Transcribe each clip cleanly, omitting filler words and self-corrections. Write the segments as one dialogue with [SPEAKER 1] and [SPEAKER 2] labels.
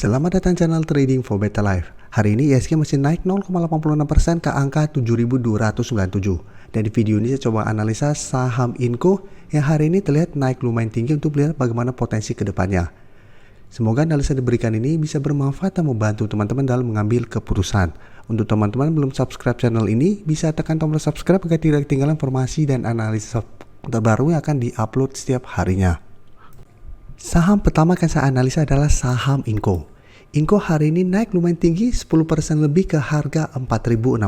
[SPEAKER 1] Selamat datang channel Trading for Better Life. Hari ini ISG masih naik 0,86% ke angka 7.297. Dan di video ini saya coba analisa saham Inco yang hari ini terlihat naik lumayan tinggi untuk melihat bagaimana potensi ke depannya. Semoga analisa diberikan ini bisa bermanfaat dan membantu teman-teman dalam mengambil keputusan. Untuk teman-teman belum subscribe channel ini, bisa tekan tombol subscribe agar tidak ketinggalan informasi dan analisa terbaru yang akan diupload setiap harinya. Saham pertama yang saya analisa adalah saham Inco. Inco hari ini naik lumayan tinggi 10% lebih ke harga 4.060.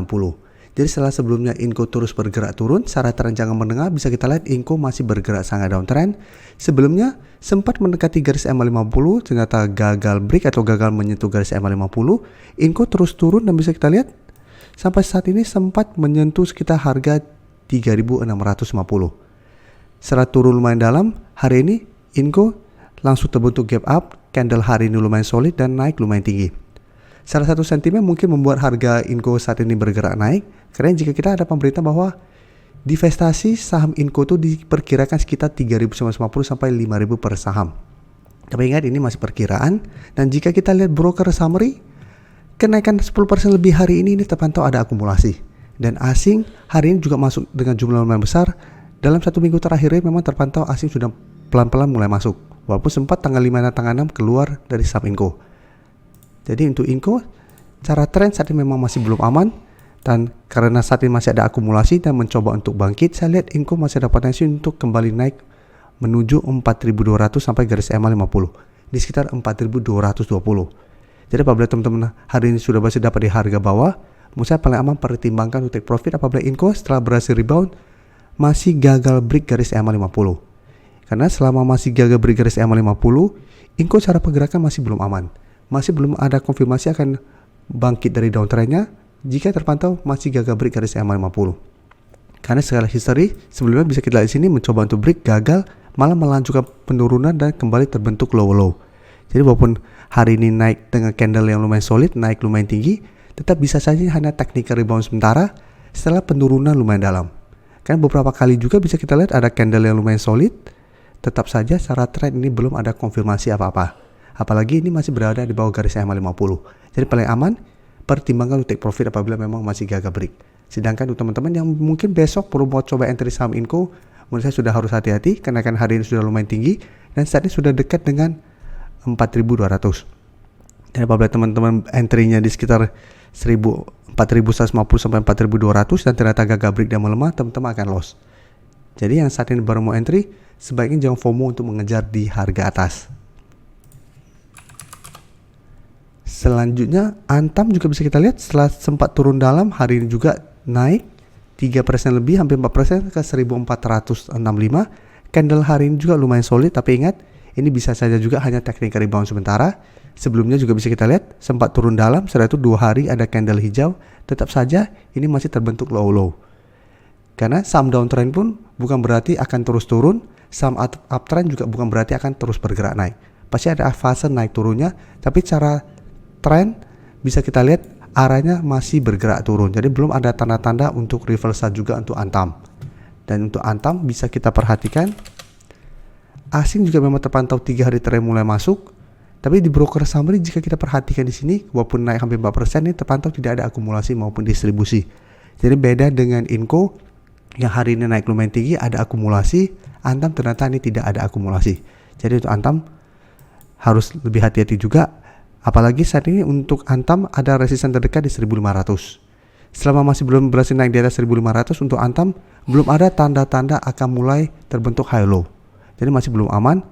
[SPEAKER 1] Jadi setelah sebelumnya Inco terus bergerak turun, secara tren jangka menengah bisa kita lihat Inco masih bergerak sangat downtrend. Sebelumnya sempat mendekati garis EMA50, ternyata gagal break atau gagal menyentuh garis EMA50. Inco terus turun dan bisa kita lihat sampai saat ini sempat menyentuh sekitar harga 3.650. Setelah turun lumayan dalam, hari ini Inco langsung terbentuk gap up, candle hari ini lumayan solid dan naik lumayan tinggi. Salah satu sentimen mungkin membuat harga Inco saat ini bergerak naik, karena jika kita ada pemberitahuan bahwa divestasi saham Inco itu diperkirakan sekitar 3.950 sampai 5.000 per saham. Tapi ingat ini masih perkiraan, dan jika kita lihat broker summary, kenaikan 10% lebih hari ini terpantau ada akumulasi. Dan asing hari ini juga masuk dengan jumlah lumayan besar. Dalam satu minggu terakhir ini memang terpantau asing sudah pelan-pelan mulai masuk. Walaupun sempat tanggal 5 dan tanggal 6 keluar dari saham Inco. Jadi untuk Inco, cara tren saat ini memang masih belum aman. Dan karena saat ini masih ada akumulasi dan mencoba untuk bangkit, saya lihat Inco masih ada potensi untuk kembali naik menuju 4.200 sampai garis EMA 50. Di sekitar 4.220. Jadi apabila teman-teman hari ini sudah berhasil dapat di harga bawah, menurut saya paling aman pertimbangkan untuk take profit apabila Inco setelah berhasil rebound masih gagal break garis EMA 50. Karena selama masih gagal break garis EMA 50, Inco cara pergerakan masih belum aman. Masih belum ada konfirmasi akan bangkit dari downtrendnya jika terpantau masih gagal break garis EMA 50. Karena secara history sebelumnya bisa kita lihat di sini mencoba untuk break gagal, malah melanjutkan penurunan dan kembali terbentuk low. Jadi walaupun hari ini naik dengan candle yang lumayan solid, naik lumayan tinggi, tetap bisa saja hanya technical rebound sementara setelah penurunan lumayan dalam. Karena beberapa kali juga bisa kita lihat ada candle yang lumayan solid, tetap saja secara tren ini belum ada konfirmasi apa-apa. Apalagi ini masih berada di bawah garis EMA 50. Jadi paling aman pertimbangkan untuk take profit apabila memang masih gagal break. Sedangkan untuk teman-teman yang mungkin besok perlu mau coba entry saham Inco, menurut saya sudah harus hati-hati karena kan hari ini sudah lumayan tinggi dan saat ini sudah dekat dengan 4.200. Dan apabila teman-teman entry-nya di sekitar 4.150 sampai 4.200 dan ternyata gagal break dan melemah, teman-teman akan loss. Jadi yang saat ini baru mau entry, sebaiknya jangan FOMO untuk mengejar di harga atas. Selanjutnya Antam juga bisa kita lihat setelah sempat turun dalam, hari ini juga naik 3% lebih, hampir 4% ke 1465. Candle hari ini juga lumayan solid, tapi ingat ini bisa saja juga hanya technical rebound sementara. Sebelumnya juga bisa kita lihat sempat turun dalam, setelah itu 2 hari ada candle hijau, tetap saja ini masih terbentuk low. Karena saham downtrend pun bukan berarti akan terus turun, saham uptrend juga bukan berarti akan terus bergerak naik. Pasti ada fase naik turunnya, tapi cara tren bisa kita lihat arahnya masih bergerak turun. Jadi belum ada tanda-tanda untuk reversal juga untuk Antam. Dan untuk Antam bisa kita perhatikan, asing juga memang terpantau 3 hari terakhir mulai masuk. Tapi di broker summary jika kita perhatikan di sini, walaupun naik hampir 4%, ini terpantau tidak ada akumulasi maupun distribusi. Jadi beda dengan Inco yang hari ini naik lumayan tinggi, ada akumulasi. Antam ternyata ini tidak ada akumulasi. Jadi untuk Antam harus lebih hati-hati juga. Apalagi saat ini untuk Antam ada resisten terdekat di 1.500. Selama masih belum berhasil naik di atas 1.500, untuk Antam belum ada tanda-tanda akan mulai terbentuk high low. Jadi masih belum aman.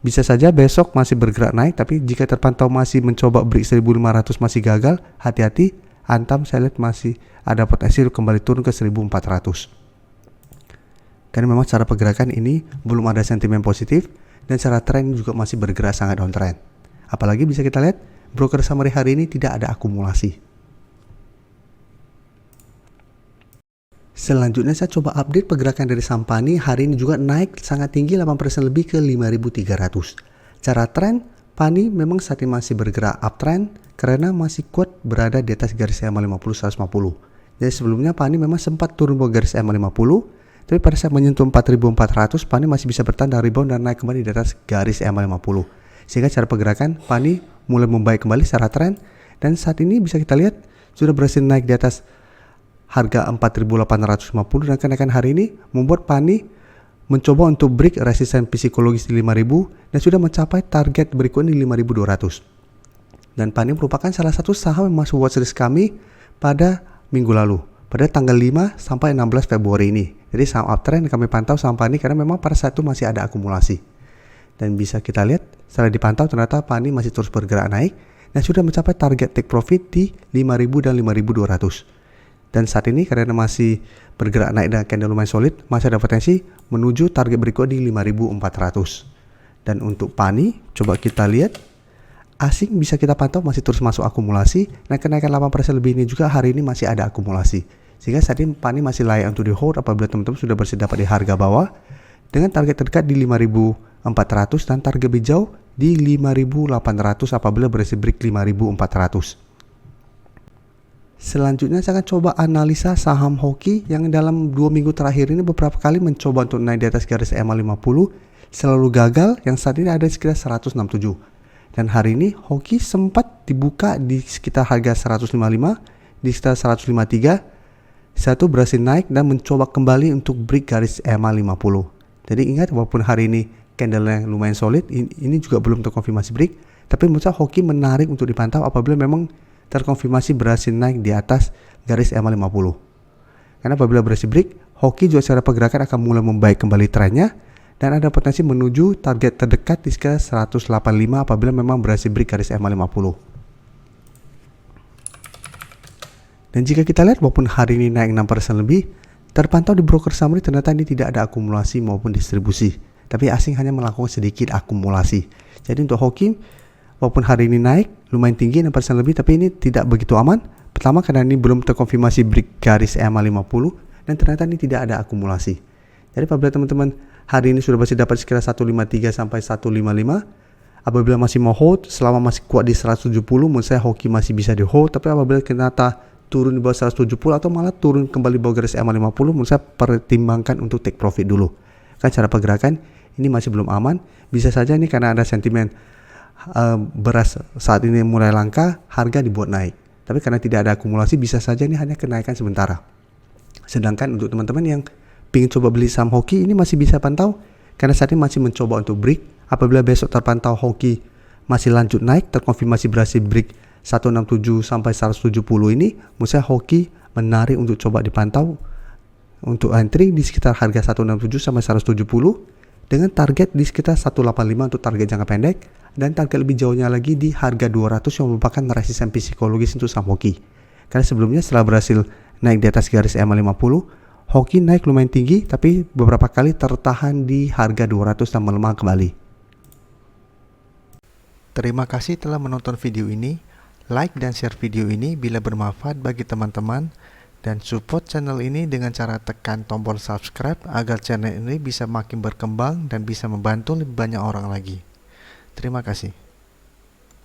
[SPEAKER 1] Bisa saja besok masih bergerak naik, tapi jika terpantau masih mencoba break 1.500 masih gagal, hati-hati. Antam saya lihat masih ada potensi kembali turun ke 1.400. Karena memang cara pergerakan ini belum ada sentimen positif dan secara tren juga masih bergerak sangat downtrend. Apalagi bisa kita lihat broker summary hari ini tidak ada akumulasi. Selanjutnya saya coba update pergerakan dari saham PANI. Hari ini juga naik sangat tinggi 8% lebih ke 5.300. Cara tren PANI memang saat ini masih bergerak uptrend karena masih kuat berada di atas garis EMA 50 150. Jadi sebelumnya PANI memang sempat turun bawah garis EMA 50. Tapi pada saat menyentuh 4.400, PANI masih bisa bertahan dari rebound dan naik kembali di atas garis EMA 50. Sehingga cara pergerakan PANI mulai membaik kembali secara tren, dan saat ini bisa kita lihat sudah berhasil naik di atas harga 4.850, dan kenaikan hari ini membuat Pani mencoba untuk break resisten psikologis di 5.000 dan sudah mencapai target berikutnya di 5.200. Dan Pani merupakan salah satu saham yang masuk watchlist kami pada minggu lalu, pada tanggal 5 sampai 16 Februari ini. Jadi saham uptrend yang kami pantau saham Pani karena memang pada saat itu masih ada akumulasi. Dan bisa kita lihat setelah dipantau ternyata Pani masih terus bergerak naik dan sudah mencapai target take profit di 5.000 dan 5.200. Dan saat ini karena masih bergerak naik dan candle lumayan solid, masih ada potensi menuju target berikut di 5.400. Dan untuk Pani, coba kita lihat, asing bisa kita pantau masih terus masuk akumulasi, dan kenaikan 8% lebih ini juga hari ini masih ada akumulasi. Sehingga saat ini Pani masih layak untuk di hold apabila teman-teman sudah bersedia dapat di harga bawah, dengan target terdekat di 5.400 dan target lebih jauh di 5.800 apabila berhasil break 5.400. Selanjutnya saya akan coba analisa saham Hoki yang dalam 2 minggu terakhir ini beberapa kali mencoba untuk naik di atas garis EMA 50, selalu gagal, yang saat ini ada sekitar 167. Dan hari ini Hoki sempat dibuka di sekitar harga 155, di sekitar 153. Satu berhasil naik dan mencoba kembali untuk break garis EMA 50. Jadi ingat, walaupun hari ini candle-nya lumayan solid, ini juga belum terkonfirmasi break, tapi menurut saya Hoki menarik untuk dipantau apabila memang terkonfirmasi berhasil naik di atas garis EMA 50. Karena apabila berhasil break, Hoki juga secara pergerakan akan mulai membaik kembali trennya dan ada potensi menuju target terdekat di sekitar 185 apabila memang berhasil break garis EMA 50. Dan jika kita lihat walaupun hari ini naik 6% lebih, terpantau di broker summary ternyata ini tidak ada akumulasi maupun distribusi, tapi asing hanya melakukan sedikit akumulasi. Jadi untuk Hoki, walaupun hari ini naik lumayan tinggi 6% lebih, tapi ini tidak begitu aman. Pertama karena ini belum terkonfirmasi break garis EMA 50 dan ternyata ini tidak ada akumulasi. Jadi apabila teman-teman hari ini sudah berhasil dapat sekitar 153 sampai 155, apabila masih mau hold selama masih kuat di 170, menurut saya Hoki masih bisa di hold. Tapi apabila ternyata turun di bawah 170 atau malah turun kembali bawah garis EMA 50, menurut saya pertimbangkan untuk take profit dulu. Kan cara pergerakan ini masih belum aman. Bisa saja nih karena ada sentimen beras saat ini mulai langka, harga dibuat naik. Tapi karena tidak ada akumulasi, bisa saja ini hanya kenaikan sementara. Sedangkan untuk teman-teman yang ingin coba beli saham Hoki, ini masih bisa pantau karena saat ini masih mencoba untuk break. Apabila besok terpantau Hoki masih lanjut naik, terkonfirmasi berhasil break 167 sampai 170 ini, menurut saya Hoki menarik untuk coba dipantau untuk entry di sekitar harga 167 sampai 170 dengan target di sekitar 185 untuk target jangka pendek dan target lebih jauhnya lagi di harga 200 yang merupakan resisten psikologis untuk saham Hoki. Karena sebelumnya setelah berhasil naik di atas garis EMA 50, Hoki naik lumayan tinggi tapi beberapa kali tertahan di harga 200 dan melemah kembali. Terima kasih telah menonton video ini. Like dan share video ini bila bermanfaat bagi teman-teman, dan support channel ini dengan cara tekan tombol subscribe agar channel ini bisa makin berkembang dan bisa membantu lebih banyak orang lagi. Terima kasih.